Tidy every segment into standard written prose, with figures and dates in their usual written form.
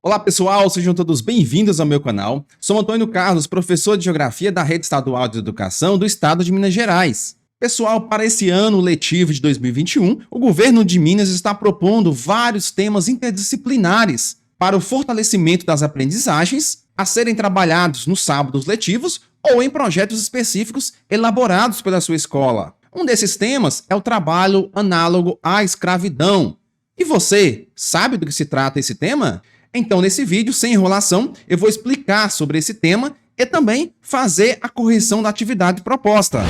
Olá pessoal, sejam todos bem-vindos ao meu canal. Sou Antônio Carlos, professor de Geografia da Rede Estadual de Educação do Estado de Minas Gerais. Pessoal, para esse ano letivo de 2021, o governo de Minas está propondo vários temas interdisciplinares para o fortalecimento das aprendizagens a serem trabalhados nos sábados letivos ou em projetos específicos elaborados pela sua escola. Um desses temas é o trabalho análogo à escravidão. E você, sabe do que se trata esse tema? Então, nesse vídeo, sem enrolação, eu vou explicar sobre esse tema e também fazer a correção da atividade proposta.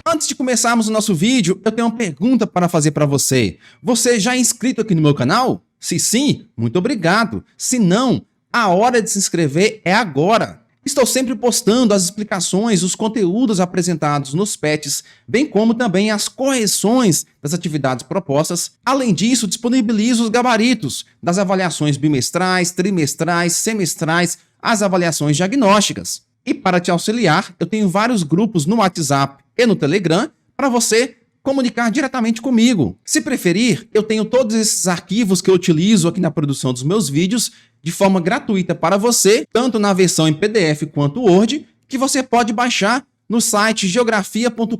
Antes de começarmos o nosso vídeo, eu tenho uma pergunta para fazer para você. Você já é inscrito aqui no meu canal? Se sim, muito obrigado. Se não, a hora de se inscrever é agora. Estou sempre postando as explicações, os conteúdos apresentados nos PETs, bem como também as correções das atividades propostas. Além disso, disponibilizo os gabaritos das avaliações bimestrais, trimestrais, semestrais, as avaliações diagnósticas. E para te auxiliar, eu tenho vários grupos no WhatsApp e no Telegram para você comunicar diretamente comigo. Se preferir, eu tenho todos esses arquivos que eu utilizo aqui na produção dos meus vídeos de forma gratuita para você, tanto na versão em PDF quanto Word, que você pode baixar no site geografia.com.br,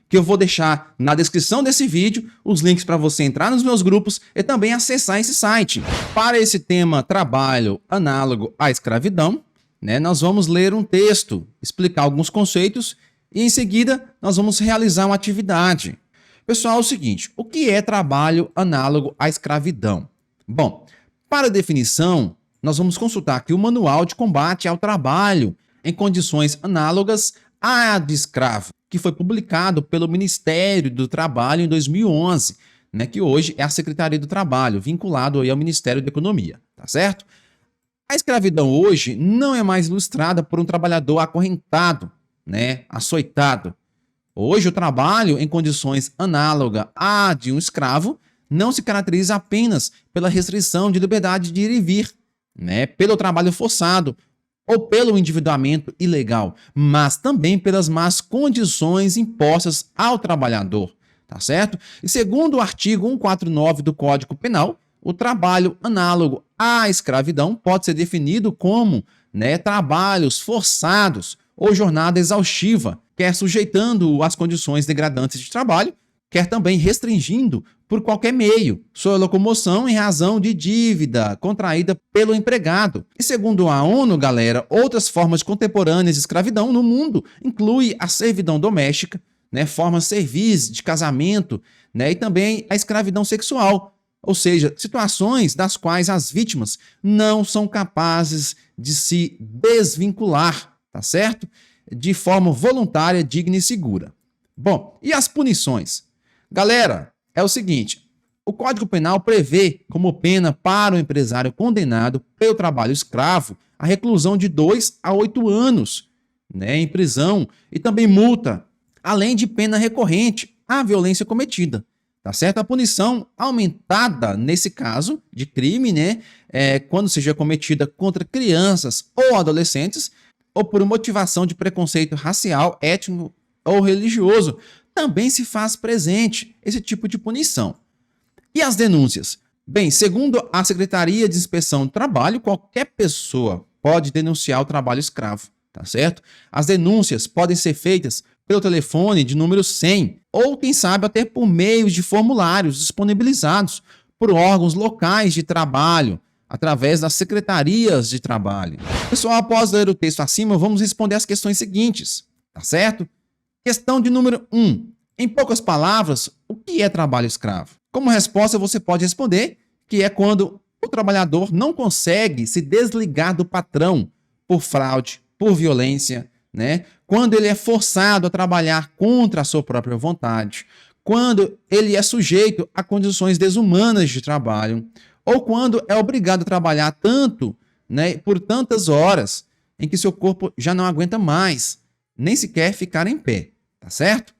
que eu vou deixar na descrição desse vídeo os links para você entrar nos meus grupos e também acessar esse site. Para esse tema trabalho análogo à escravidão, nós vamos ler um texto, explicar alguns conceitos e em seguida nós vamos realizar uma atividade. Pessoal, é o seguinte, o que é trabalho análogo à escravidão? Bom, para a definição, nós vamos consultar aqui o Manual de Combate ao Trabalho em Condições Análogas à de Escravo, que foi publicado pelo Ministério do Trabalho em 2011, que hoje é a Secretaria do Trabalho, vinculado aí ao Ministério da Economia, tá certo? A escravidão hoje não é mais ilustrada por um trabalhador acorrentado, açoitado. Hoje o trabalho em condições análogas à de um escravo não se caracteriza apenas pela restrição de liberdade de ir e vir, pelo trabalho forçado ou pelo endividamento ilegal, mas também pelas más condições impostas ao trabalhador, tá certo? E segundo o artigo 149 do Código Penal, o trabalho análogo à escravidão pode ser definido como trabalhos forçados ou jornada exaustiva, quer sujeitando às condições degradantes de trabalho, quer também restringindo por qualquer meio sua locomoção em razão de dívida contraída pelo empregado. E segundo a ONU, galera, outras formas contemporâneas de escravidão no mundo inclui a servidão doméstica, formas servis de casamento, e também a escravidão sexual, ou seja, situações das quais as vítimas não são capazes de se desvincular, tá certo? De forma voluntária, digna e segura. Bom, e as punições? Galera, é o seguinte, o Código Penal prevê como pena para o empresário condenado pelo trabalho escravo a reclusão de 2 a 8 anos em prisão e também multa, além de pena recorrente à violência cometida. Tá certo? A punição aumentada nesse caso de crime, quando seja cometida contra crianças ou adolescentes ou por motivação de preconceito racial, étnico ou religioso, também se faz presente esse tipo de punição. E as denúncias? Bem, segundo a Secretaria de Inspeção do Trabalho, qualquer pessoa pode denunciar o trabalho escravo, tá certo? As denúncias podem ser feitas pelo telefone de número 100 ou, quem sabe, até por meio de formulários disponibilizados por órgãos locais de trabalho, através das secretarias de trabalho. Pessoal, após ler o texto acima, vamos responder as questões seguintes, tá certo? Questão de número 1. Em poucas palavras, o que é trabalho escravo? Como resposta, você pode responder que é quando o trabalhador não consegue se desligar do patrão por fraude, por violência, quando ele é forçado a trabalhar contra a sua própria vontade, quando ele é sujeito a condições desumanas de trabalho, ou quando é obrigado a trabalhar tanto, por tantas horas, em que seu corpo já não aguenta mais, nem sequer ficar em pé, tá certo?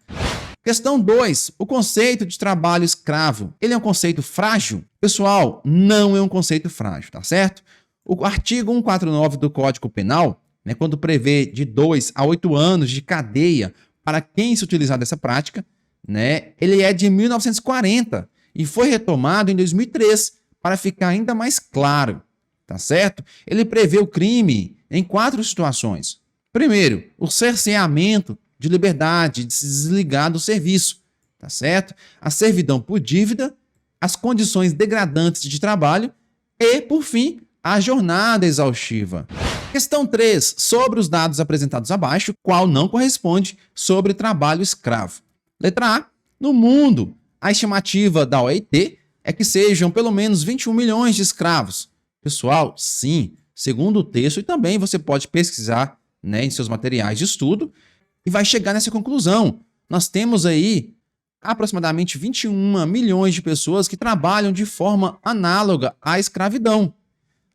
Questão 2. O conceito de trabalho escravo, ele é um conceito frágil? Pessoal, não é um conceito frágil, tá certo? O artigo 149 do Código Penal, quando prevê de 2 a 8 anos de cadeia para quem se utilizar dessa prática, né, ele é de 1940 e foi retomado em 2003 para ficar ainda mais claro, tá certo? Ele prevê o crime em 4 situações. Primeiro, o cerceamento de liberdade de se desligar do serviço, tá certo? A servidão por dívida, as condições degradantes de trabalho e, por fim, a jornada exaustiva. Questão 3. Sobre os dados apresentados abaixo, qual não corresponde sobre trabalho escravo? Letra A. No mundo, a estimativa da OIT é que sejam pelo menos 21 milhões de escravos. Pessoal, sim, segundo o texto, e também você pode pesquisar, né, em seus materiais de estudo, e vai chegar nessa conclusão. Nós temos aí aproximadamente 21 milhões de pessoas que trabalham de forma análoga à escravidão.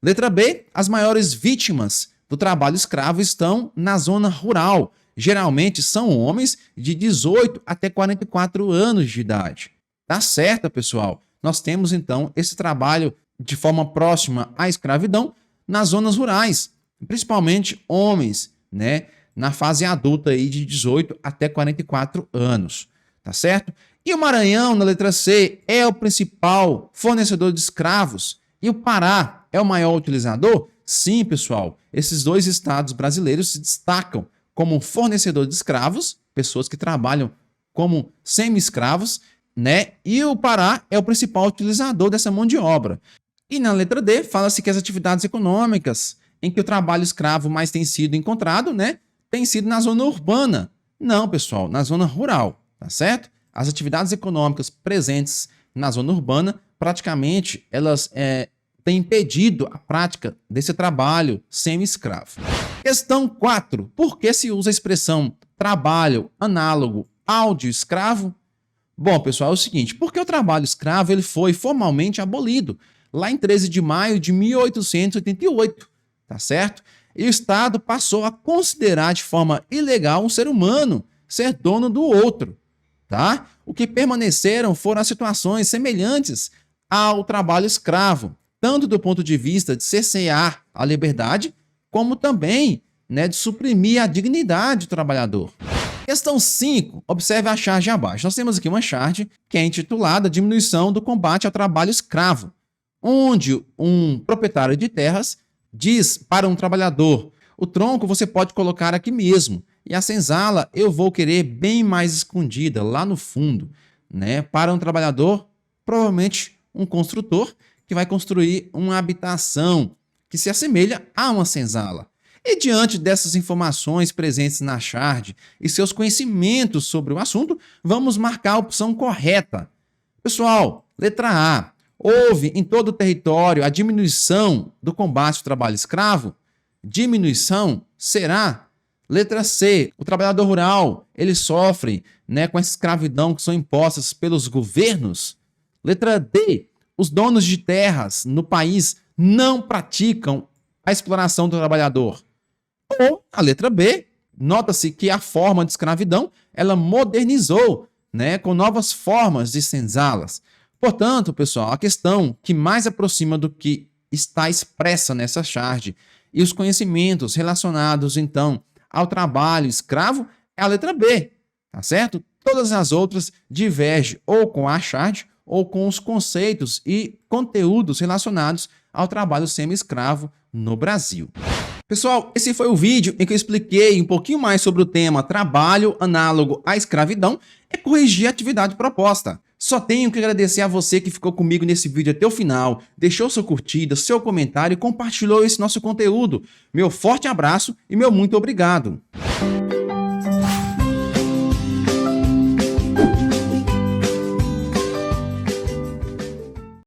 Letra B. As maiores vítimas do trabalho escravo estão na zona rural. Geralmente são homens de 18 até 44 anos de idade. Tá certo, pessoal? Nós temos, então, esse trabalho de forma próxima à escravidão nas zonas rurais, principalmente homens, né, na fase adulta aí de 18 até 44 anos, tá certo? E o Maranhão, na letra C, é o principal fornecedor de escravos. E o Pará é o maior utilizador? Sim, pessoal. Esses 2 estados brasileiros se destacam como fornecedor de escravos, pessoas que trabalham como semi-escravos, né? E o Pará é o principal utilizador dessa mão de obra. E na letra D, fala-se que as atividades econômicas em que o trabalho escravo mais tem sido encontrado, né, tem sido na zona urbana. Não, pessoal, na zona rural, tá certo? As atividades econômicas presentes na zona urbana, praticamente, elas têm impedido a prática desse trabalho semi-escravo. Questão 4. Por que se usa a expressão trabalho análogo ao de escravo? Bom, pessoal, é o seguinte, porque o trabalho escravo ele foi formalmente abolido lá em 13 de maio de 1888, tá certo? E o Estado passou a considerar de forma ilegal um ser humano ser dono do outro, tá? O que permaneceram foram as situações semelhantes ao trabalho escravo, tanto do ponto de vista de cercear a liberdade, como também, né, de suprimir a dignidade do trabalhador. Questão 5. Observe a charge abaixo. Nós temos aqui uma charge que é intitulada Diminuição do combate ao trabalho escravo, onde um proprietário de terras diz para um trabalhador: o tronco você pode colocar aqui mesmo, e a senzala eu vou querer bem mais escondida, lá no fundo, né? Para um trabalhador, provavelmente um construtor, que vai construir uma habitação que se assemelha a uma senzala. E diante dessas informações presentes na charge e seus conhecimentos sobre o assunto, vamos marcar a opção correta. Pessoal, letra A. Houve em todo o território a diminuição do combate ao trabalho escravo? Diminuição será? Letra C. O trabalhador rural, ele sofre, né, com essa escravidão que são impostas pelos governos? Letra D. Os donos de terras no país não praticam a exploração do trabalhador? Ou a letra B. Nota-se que a forma de escravidão ela modernizou, né, com novas formas de senzalas. Portanto, pessoal, a questão que mais aproxima do que está expressa nessa charge e os conhecimentos relacionados, então, ao trabalho escravo é a letra B, tá certo? Todas as outras divergem ou com a charge ou com os conceitos e conteúdos relacionados ao trabalho semi-escravo no Brasil. Pessoal, esse foi o vídeo em que eu expliquei um pouquinho mais sobre o tema trabalho análogo à escravidão e corrigir a atividade proposta. Só tenho que agradecer a você que ficou comigo nesse vídeo até o final, deixou sua curtida, seu comentário e compartilhou esse nosso conteúdo. Meu forte abraço e meu muito obrigado.